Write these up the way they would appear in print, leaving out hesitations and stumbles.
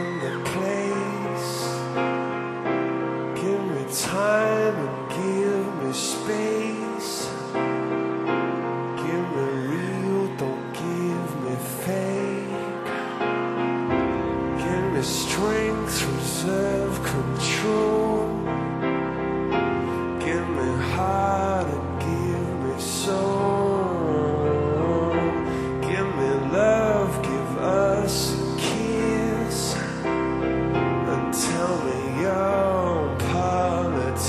and the place. Give me time and give me space. Give me real, don't give me fake. Give me strength, reserve, control. Give me heart and give me soul. Give me love, give us a kiss, and tell me your politics.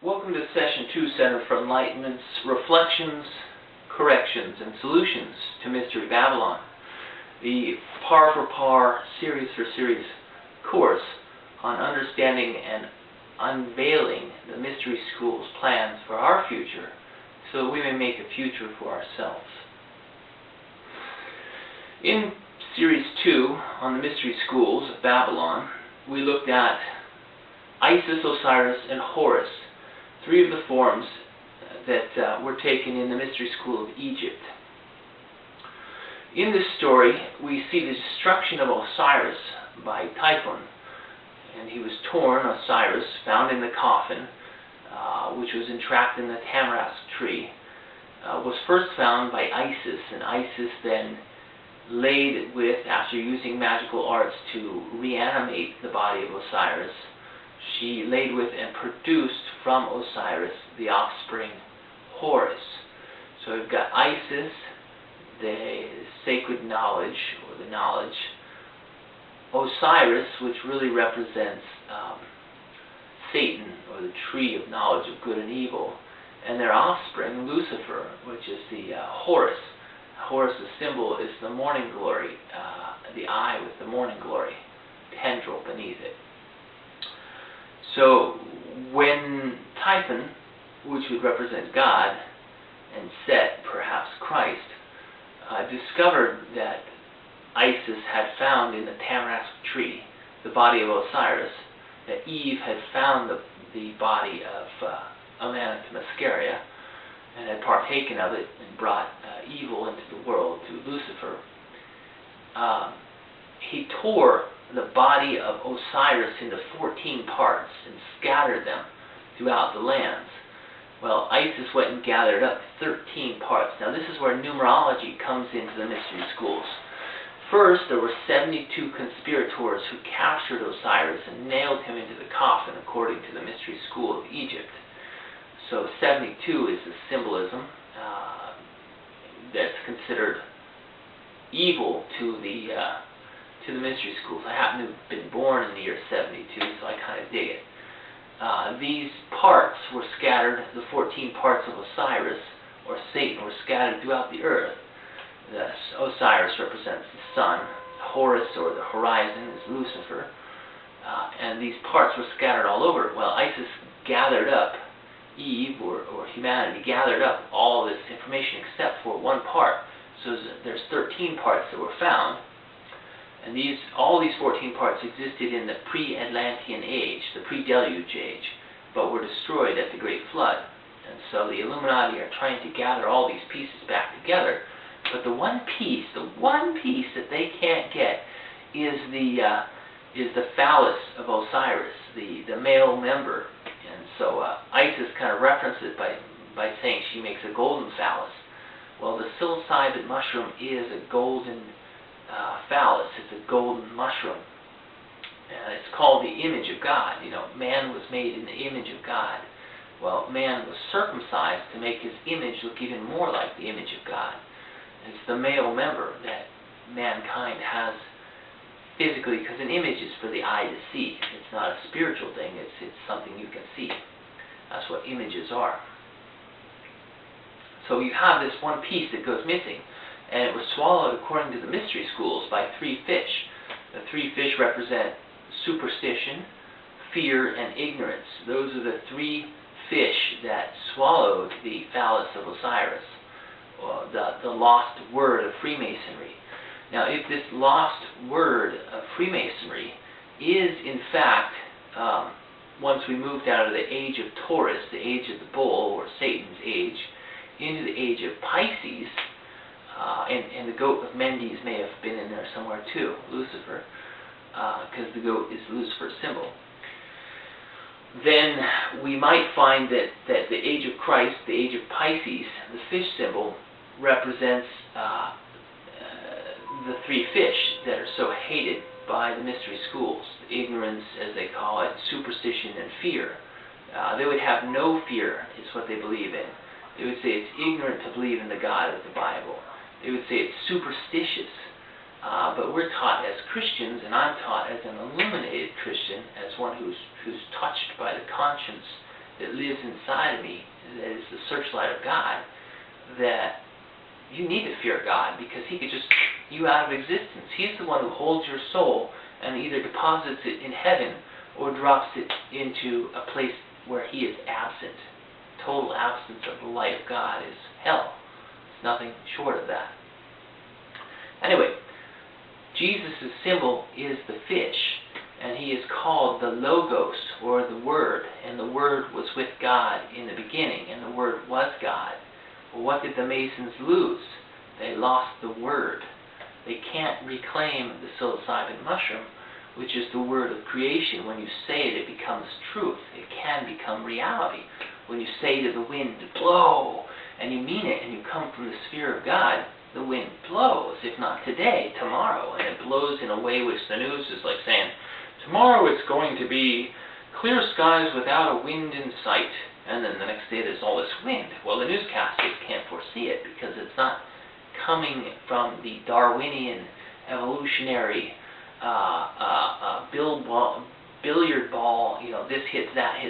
Welcome to Session 2, Center for Enlightenment's Reflections, Corrections, and Solutions to Mystery Babylon, the par for par, series for series course on understanding and unveiling the Mystery School's plans for our future so that we may make a future for ourselves. In Series 2 on the Mystery Schools of Babylon, we looked at Isis, Osiris, and Horus, three of the forms that were taken in the Mystery School of Egypt. In this story, we see the destruction of Osiris by Typhon, and he was torn, Osiris, found in the coffin, which was entrapped in the tamarisk tree, was first found by Isis, and Isis then laid with, after using magical arts to reanimate the body of Osiris, she laid with and produced from Osiris the offspring Horus. So we've got Isis, the sacred knowledge, or the knowledge, Osiris, which really represents Satan, or the tree of knowledge of good and evil, and their offspring, Lucifer, which is the Horus. Horus' symbol is the morning glory, the eye with the morning glory, tendril beneath it. So when Typhon, which would represent God, and Set, perhaps Christ, discovered that Isis had found in the tamarisk tree the body of Osiris, that Eve had found the body of Amanith Mascaria, and had partaken of it and brought evil into the world to Lucifer, he tore the body of Osiris into 14 parts and scattered them throughout the lands. Well, Isis went and gathered up 13 parts. Now this is where numerology comes into the mystery schools. First, there were 72 conspirators who captured Osiris and nailed him into the coffin, according to the mystery school of Egypt. So 72 is the symbolism that's considered evil to the mystery schools. I happen to have been born in the year 72, so I kind of dig it. These parts were scattered, the 14 parts of Osiris, or Satan, were scattered throughout the earth. Osiris represents the sun, Horus, or the horizon, is Lucifer, and these parts were scattered all over. Well, Isis gathered up, Eve, or humanity, gathered up all this information except for one part. So there's 13 parts that were found, and all these 14 parts existed in the pre-Atlantean age, the pre-deluge age, but were destroyed at the Great Flood. And so the Illuminati are trying to gather all these pieces back together, But the one piece that they can't get is the phallus of Osiris, the male member. And so Isis kind of references it by saying she makes a golden phallus. Well, the psilocybin mushroom is a golden phallus. It's a golden mushroom. And it's called the image of God. You know, man was made in the image of God. Well, man was circumcised to make his image look even more like the image of God. It's the male member that mankind has physically, because an image is for the eye to see. It's not a spiritual thing. It's something you can see. That's what images are. So you have this one piece that goes missing, and it was swallowed, according to the mystery schools, by 3 fish. The 3 fish represent superstition, fear, and ignorance. Those are the 3 fish that swallowed the phallus of Osiris, or the lost word of Freemasonry. Now, if this lost word of Freemasonry is, in fact, once we moved out of the age of Taurus, the age of the bull, or Satan's age, into the age of Pisces, and the goat of Mendes may have been in there somewhere too, Lucifer, because the goat is Lucifer's symbol, then we might find that the age of Christ, the age of Pisces, the fish symbol, represents the 3 fish that are so hated by the mystery schools. Ignorance, as they call it, superstition, and fear. They would have no fear, is what they believe in. They would say it's ignorant to believe in the God of the Bible. They would say it's superstitious. But we're taught as Christians, and I'm taught as an illuminated Christian, as one who's touched by the conscience that lives inside of me, that is the searchlight of God, that you need to fear God, because He could just you out of existence. He's the one who holds your soul and either deposits it in heaven or drops it into a place where He is absent. Total absence of the light of God is hell. It's nothing short of that. Anyway, Jesus' symbol is the fish, and He is called the Logos, or the Word, and the Word was with God in the beginning, and the Word was God. Well, what did the Masons lose? They lost the Word. They can't reclaim the psilocybin mushroom, which is the word of creation. When you say it, it becomes truth. It can become reality. When you say to the wind, blow, and you mean it, and you come from the sphere of God, the wind blows, if not today, tomorrow. And it blows in a way which the news is like saying, tomorrow it's going to be clear skies without a wind in sight. And then the next day there's all this wind. Well, the newscasters can't foresee it because it's not coming from the Darwinian evolutionary billiard ball, you know, this hits that,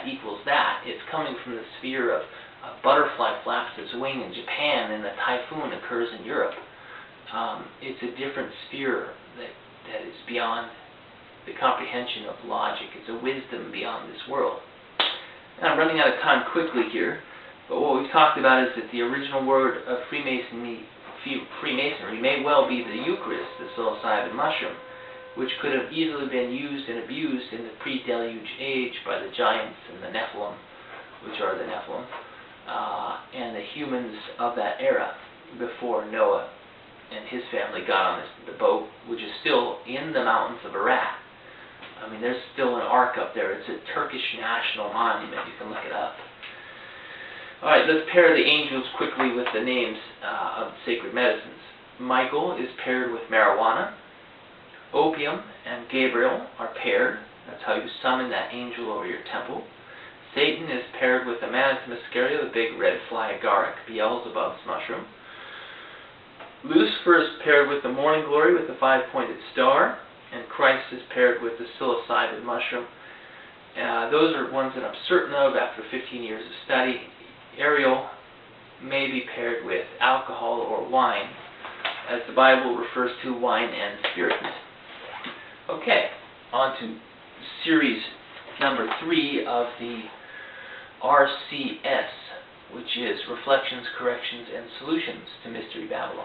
equals that. It's coming from the sphere of a butterfly flaps its wing in Japan and a typhoon occurs in Europe. It's a different sphere that is beyond the comprehension of logic. It's a wisdom beyond this world. And I'm running out of time quickly here, but what we've talked about is that the original word of Freemasonry may well be the Eucharist, the psilocybin mushroom, which could have easily been used and abused in the pre-deluge age by the giants and the Nephilim, which are the Nephilim, and the humans of that era before Noah and his family got on the boat, which is still in the mountains of Iraq. I mean, there's still an ark up there. It's a Turkish national monument. You can look it up. All right, let's pair the angels quickly with the names of sacred medicines. Michael is paired with marijuana. Opium and Gabriel are paired. That's how you summon that angel over your temple. Satan is paired with the Manus muscaria, the big red fly agaric, Beelzebub's mushroom. Lucifer is paired with the morning glory with the 5-pointed star. And Christ is paired with the psilocybin mushroom. Those are ones that I'm certain of after 15 years of study. Ariel may be paired with alcohol or wine, as the Bible refers to wine and spirits. Okay, on to series number 3 of the RCS, which is Reflections, Corrections, and Solutions to Mystery Babylon.